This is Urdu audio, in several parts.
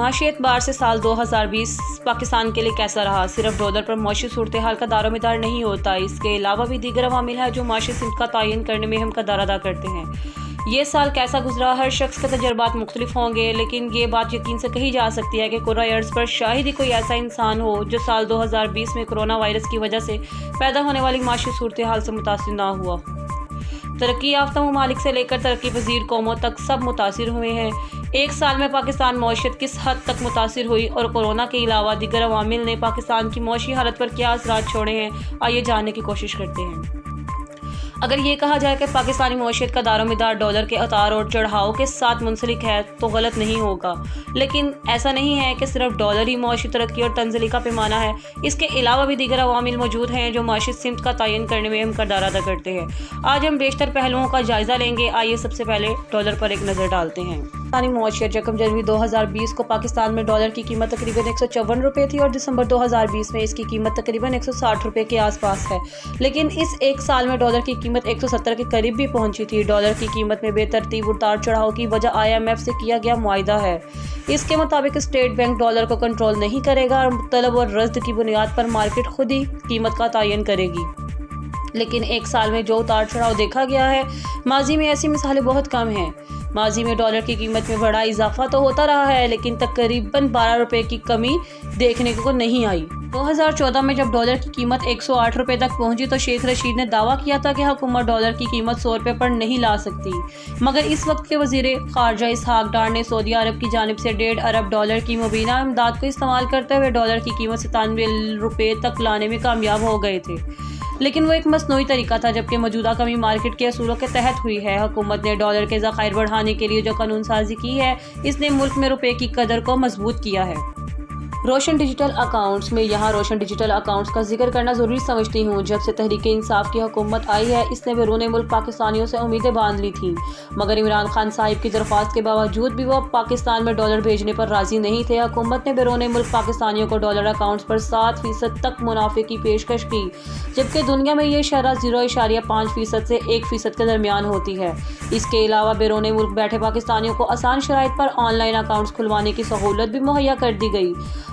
معاشی اعتبار سے سال 2020 پاکستان کے لیے کیسا رہا؟ صرف ڈالر پر معاشی صورتحال کا دار و مدار نہیں ہوتا، اس کے علاوہ بھی دیگر عوامل ہیں جو معاشی سمت کا تعین کرنے میں اہم کردار ادا کرتے ہیں۔ یہ سال کیسا گزرا؟ ہر شخص کے تجربات مختلف ہوں گے، لیکن یہ بات یقین سے کہی جا سکتی ہے کہ کرۂ ارض پر شاید ہی کوئی ایسا انسان ہو جو سال 2020 میں کرونا وائرس کی وجہ سے پیدا ہونے والی معاشی صورتحال سے متاثر نہ ہوا۔ ترقی یافتہ ممالک سے لے کر ترقی پذیر قوموں تک سب متاثر ہوئے ہیں۔ ایک سال میں پاکستان معیشت کس حد تک متاثر ہوئی اور کورونا کے علاوہ دیگر عوامل نے پاکستان کی معاشی حالت پر کیا اثرات چھوڑے ہیں، آئیے جاننے کی کوشش کرتے ہیں۔ اگر یہ کہا جائے کہ پاکستانی معیشت کا دار و مدار ڈالر کے اتار اور چڑھاؤ کے ساتھ منسلک ہے تو غلط نہیں ہوگا، لیکن ایسا نہیں ہے کہ صرف ڈالر ہی معاشی ترقی اور تنزلی کا پیمانہ ہے۔ اس کے علاوہ بھی دیگر عوامل موجود ہیں جو معاشی سمت کا تعین کرنے میں اہم کردار ادا کرتے ہیں۔ آج ہم بیشتر پہلوؤں کا جائزہ لیں گے۔ آئیے سب سے پہلے ڈالر پر ایک نظر ڈالتے ہیں۔ پاکستانی معیشت یکم جنوری 2020 کو پاکستان میں ڈالر کی قیمت تقریباً 154 روپے تھی اور دسمبر 2020 میں اس کی قیمت تقریباً 160 روپے کے آس پاس ہے، لیکن اس ایک سال میں ڈالر کی قیمت 170 کے قریب بھی پہنچی تھی۔ ڈالر کی قیمت میں بے ترتیب اتار چڑھاؤ کی وجہ IMF سے کیا گیا معاہدہ ہے۔ اس کے مطابق اسٹیٹ بینک ڈالر کو کنٹرول نہیں کرے گا اور طلب اور رزد کی بنیاد پر مارکیٹ خود ہی قیمت کا تعین کرے گی۔ لیکن ایک سال میں جو اتار چڑھاؤ دیکھا گیا ہے، ماضی میں ایسی مثالیں بہت کم ہیں۔ ماضی میں ڈالر کی قیمت میں بڑا اضافہ تو ہوتا رہا ہے، لیکن تقریباً 12 روپے کی کمی دیکھنے کو نہیں آئی۔ 2014 میں جب ڈالر کی قیمت 108 روپے تک پہنچی تو شیخ رشید نے دعویٰ کیا تھا کہ حکومت ڈالر کی قیمت 100 روپے پر نہیں لا سکتی، مگر اس وقت کے وزیر خارجہ اسحاق ڈار نے سعودی عرب کی جانب سے 1.5 ارب ڈالر کی مبینہ امداد کو استعمال کرتے ہوئے ڈالر کی قیمت 97 روپے تک لانے میں کامیاب ہو گئے تھے، لیکن وہ ایک مصنوعی طریقہ تھا جبکہ موجودہ کمی مارکیٹ کے اصولوں کے تحت ہوئی ہے۔ حکومت نے ڈالر کے ذخائر بڑھانے کے لیے جو قانون سازی کی ہے، اس نے ملک میں روپے کی قدر کو مضبوط کیا ہے۔ روشن ڈیجیٹل اکاؤنٹس میں یہاں روشن ڈیجیٹل اکاؤنٹس کا ذکر کرنا ضروری سمجھتی ہوں۔ جب سے تحریک انصاف کی حکومت آئی ہے، اس نے بیرون ملک پاکستانیوں سے امیدیں باندھ لی تھیں، مگر عمران خان صاحب کی درخواست کے باوجود بھی وہ پاکستان میں ڈالر بھیجنے پر راضی نہیں تھے۔ حکومت نے بیرون ملک پاکستانیوں کو ڈالر اکاؤنٹس پر 7% تک منافع کی پیشکش کی، جبکہ دنیا میں یہ شرح 0.5% سے 1% کے درمیان ہوتی ہے۔ اس کے علاوہ بیرون ملک بیٹھے پاکستانیوں کو آسان شرائط پر آن لائن اکاؤنٹس کھلوانے کی سہولت بھی مہیا کر دی گئی۔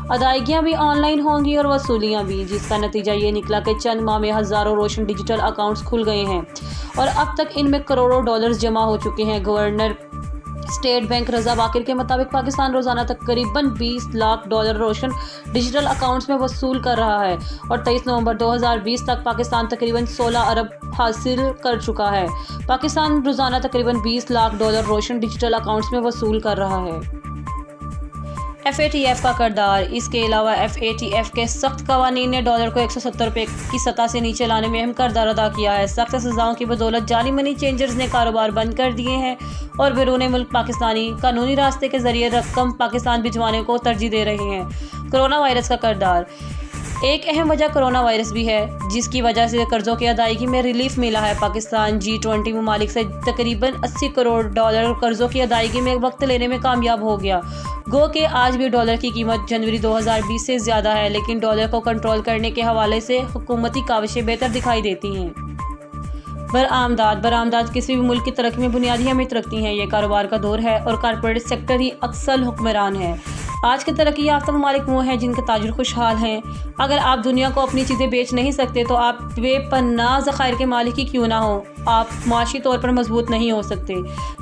ادائیگیاں بھی آن لائن ہوں گی اور وصولیاں بھی، جس کا نتیجہ یہ نکلا کہ چند ماہ میں ہزاروں روشن ڈیجیٹل اکاؤنٹس کھل گئے ہیں اور اب تک ان میں کروڑوں ڈالرز جمع ہو چکے ہیں۔ گورنر اسٹیٹ بینک رضا باقر کے مطابق پاکستان روزانہ تقریباً 20 لاکھ ڈالر روشن ڈیجیٹل اکاؤنٹس میں وصول کر رہا ہے اور 23 نومبر 2020 تک پاکستان تقریباً 16 ارب حاصل کر چکا ہے۔ پاکستان روزانہ تقریباً 20 لاکھ ڈالر روشن ڈیجیٹل اکاؤنٹس میں وصول کر رہا ہے۔ FATF کا کردار۔ اس کے علاوہ FATF کے سخت قوانین نے ڈالر کو 170 روپے کی سطح سے نیچے لانے میں اہم کردار ادا کیا ہے۔ سخت سزاؤں کی بدولت جعلی منی چینجرز نے کاروبار بند کر دیے ہیں اور بیرون ملک پاکستانی قانونی راستے کے ذریعے رقم پاکستان بھجوانے کو ترجیح دے رہے ہیں۔ کرونا وائرس کا کردار۔ ایک اہم وجہ کرونا وائرس بھی ہے، جس کی وجہ سے قرضوں کی ادائیگی میں ریلیف ملا ہے۔ پاکستان G20 ممالک سے تقریباً 80 کروڑ ڈالر قرضوں کی ادائیگی میں وقت لینے میں کامیاب ہو گیا۔ گو کہ آج بھی ڈالر کی قیمت جنوری 2020 سے زیادہ ہے، لیکن ڈالر کو کنٹرول کرنے کے حوالے سے حکومتی کاوشیں بہتر دکھائی دیتی ہیں۔ برآمدات کسی بھی ملک کی ترقی میں بنیادی اہمیت رکھتی ہیں۔ یہ کاروبار کا دور ہے اور کارپوریٹ سیکٹر ہی اکثر حکمران ہے۔ آج کے ترقی یافتہ ممالک وہ ہیں جن کے تاجر خوشحال ہیں۔ اگر آپ دنیا کو اپنی چیزیں بیچ نہیں سکتے تو آپ بے پناہ ذخائر کے مالک ہی کیوں نہ ہوں، آپ معاشی طور پر مضبوط نہیں ہو سکتے۔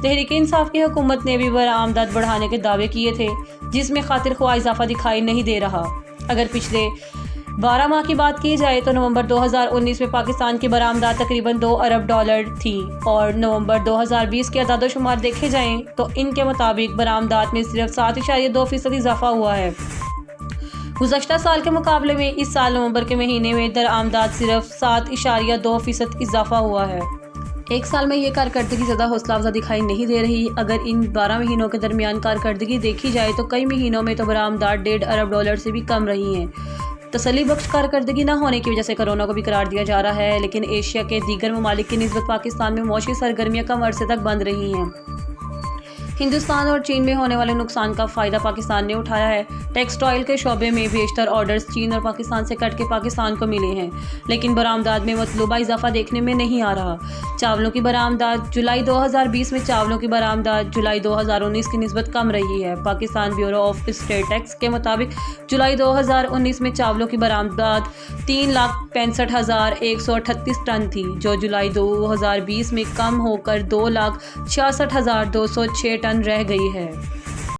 تحریک انصاف کی حکومت نے بھی برآمدات بڑھانے کے دعوے کیے تھے، جس میں خاطر خواہ اضافہ دکھائی نہیں دے رہا۔ اگر پچھلے 12 ماہ کی بات کی جائے تو نومبر 2019 میں پاکستان کی برآمدات تقریباً 2 ارب ڈالر تھیں اور نومبر 2020 کے اعداد و شمار دیکھے جائیں تو ان کے مطابق برآمدات میں صرف 7.2% اضافہ ہوا ہے۔ گزشتہ سال کے مقابلے میں اس سال نومبر کے مہینے میں درآمدات صرف 7.2% اضافہ ہوا ہے۔ ایک سال میں یہ کارکردگی زیادہ حوصلہ افزا دکھائی نہیں دے رہی۔ اگر ان 12 مہینوں کے درمیان کارکردگی دیکھی جائے تو کئی مہینوں میں تو برآمدات 1.5 ارب ڈالر سے بھی کم رہی ہیں۔ تسلی بخش کارکردگی نہ ہونے کی وجہ سے کرونا کو بھی قرار دیا جا رہا ہے، لیکن ایشیا کے دیگر ممالک کی نسبت پاکستان میں معاشی سرگرمیاں کم عرصے تک بند رہی ہیں۔ ہندوستان اور چین میں ہونے والے نقصان کا فائدہ پاکستان نے اٹھایا ہے۔ ٹیکسٹائل کے شعبے میں بیشتر آرڈرز چین اور پاکستان سے کٹ کے پاکستان کو ملے ہیں، لیکن برآمدات میں مطلوبہ اضافہ دیکھنے میں نہیں آ رہا۔ چاولوں کی برآمدات جولائی 2020 میں چاولوں کی برآمدات جولائی 2019 کی نسبت کم رہی ہے۔ Pakistan bureau of statistics کے مطابق جولائی 2019 میں چاولوں کی برآمدات 3,65,138 ٹن تھی، جو جولائی 2020 میں کم ہو کر 2,66,206 ٹن رہ گئی ہے۔